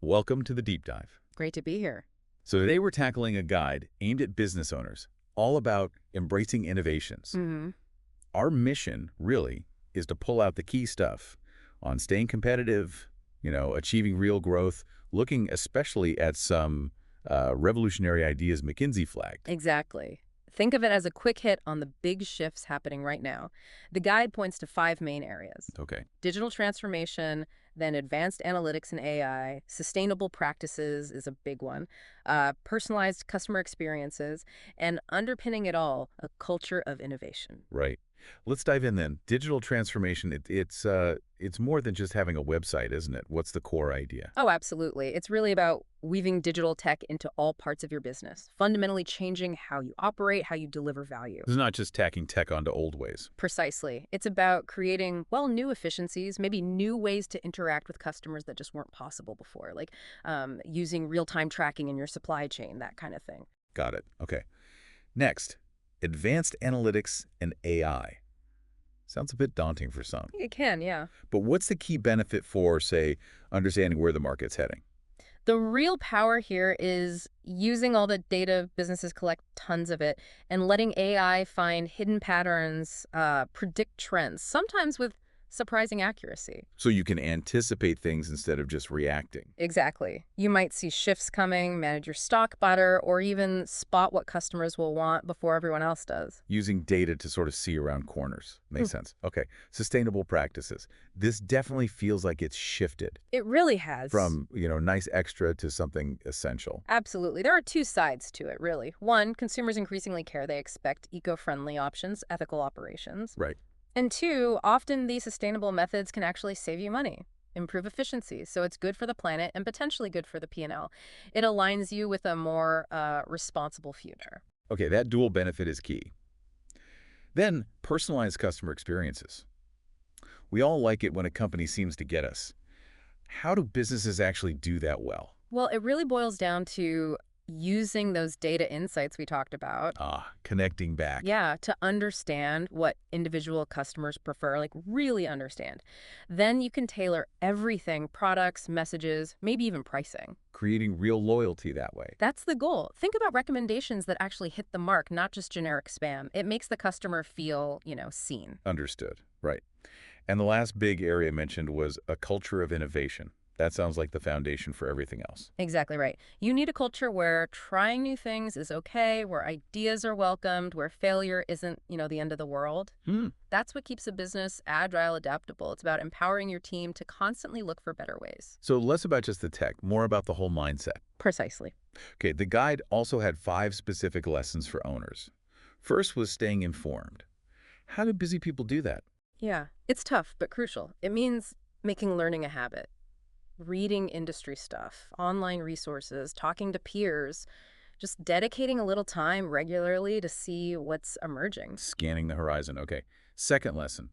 Welcome to the Deep Dive. Great to be here. So today we're tackling a guide aimed at business owners, all about embracing innovations. hmm Our mission, really, is to pull out the key stuff on staying competitive, achieving real growth, looking especially at some revolutionary ideas McKinsey flagged. Exactly. Think of it as a quick hit on the big shifts happening right now. The guide points to 5 main areas: Okay. digital transformation, then advanced analytics and AI, sustainable practices is a big one, personalized customer experiences, and underpinning it all, a culture of innovation. Right. Let's dive in then. Digital transformation, it's more than just having a website, isn't it? What's the core idea? Oh, absolutely. It's really about weaving digital tech into all parts of your business, fundamentally changing how you operate, how you deliver value. It's not just tacking tech onto old ways. Precisely. It's about creating, well, new efficiencies, maybe new ways to interact with customers that just weren't possible before, like using real-time tracking in your supply chain, that kind of thing. Got it. Okay. Next, advanced analytics and AI. Sounds a bit daunting for some. It can, yeah. But what's the key benefit for, say, understanding where the market's heading? The real power here is using all the data businesses collect, tons of it, and letting AI find hidden patterns, predict trends, sometimes with surprising accuracy. So you can anticipate things instead of just reacting. Exactly. You might see shifts coming, manage your stock better, or even spot what customers will want before everyone else does. Using data to sort of see around corners. Makes sense. Okay. Sustainable practices. This definitely feels like it's shifted It really has. from, nice extra to something essential. Absolutely. There are two sides to it, really. One, consumers increasingly care. They expect eco-friendly options, ethical operations. Right. And two, often these sustainable methods can actually save you money, improve efficiency. So it's good for the planet and potentially good for the P&L. It aligns you with a more responsible future. Okay, that dual benefit is key. Then, personalized customer experiences. We all like it when a company seems to get us. How do businesses actually do that well? Well, it really boils down to using those data insights we talked about. Connecting back. Yeah, to understand what individual customers prefer, like really understand. Then you can tailor everything, products, messages, maybe even pricing. Creating real loyalty that way. That's the goal. Think about recommendations that actually hit the mark, not just generic spam. It makes the customer feel, seen. Understood. Right. And the last big area mentioned was a culture of innovation. That sounds like the foundation for everything else. Exactly right. You need a culture where trying new things is okay, where ideas are welcomed, where failure isn't, the end of the world. That's what keeps a business agile, adaptable. It's about empowering your team to constantly look for better ways. So less about just the tech, more about the whole mindset. Precisely. Okay, the guide also had 5 specific lessons for owners. First was staying informed. How do busy people do that? Yeah, it's tough, but crucial. It means making learning a habit. Reading industry stuff, online resources, talking to peers, just dedicating a little time regularly to see what's emerging. Scanning the horizon. Okay. Second lesson,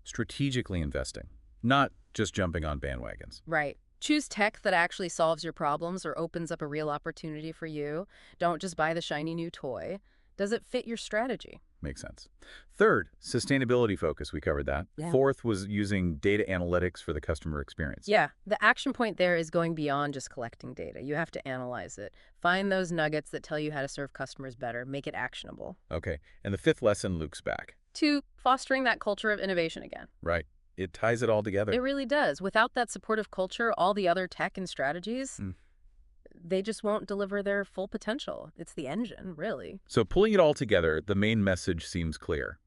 strategically investing, not just jumping on bandwagons. Right. Choose tech that actually solves your problems or opens up a real opportunity for you. Don't just buy the shiny new toy. Does it fit your strategy? Makes sense. Third, sustainability focus. We covered that. Yeah. Fourth was using data analytics for the customer experience. Yeah, the action point there is going beyond just collecting data. You have to analyze it. Find those nuggets that tell you how to serve customers better. Make it actionable. Okay. And the fifth lesson loops back. To fostering that culture of innovation again. Right. It ties it all together. It really does. Without that supportive culture, all the other tech and strategies, they just won't deliver their full potential. It's the engine, really. So pulling it all together, the main message seems clear.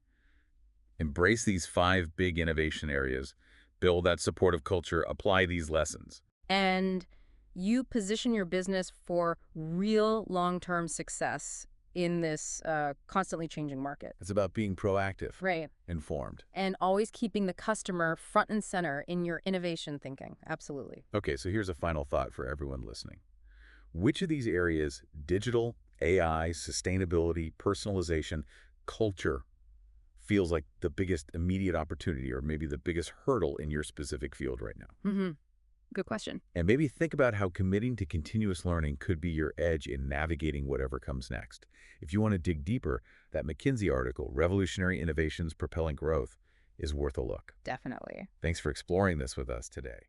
Embrace these 5 big innovation areas, build that supportive culture, apply these lessons. And you position your business for real long-term success in this constantly changing market. It's about being proactive, Right. informed. And always keeping the customer front and center in your innovation thinking. Absolutely. Okay, so here's a final thought for everyone listening. Which of these areas, digital, AI, sustainability, personalization, culture, feels like the biggest immediate opportunity or maybe the biggest hurdle in your specific field right now? Good question. And maybe think about how committing to continuous learning could be your edge in navigating whatever comes next. If you want to dig deeper, that McKinsey article, Revolutionary Innovations Propelling Growth, is worth a look. Definitely. Thanks for exploring this with us today.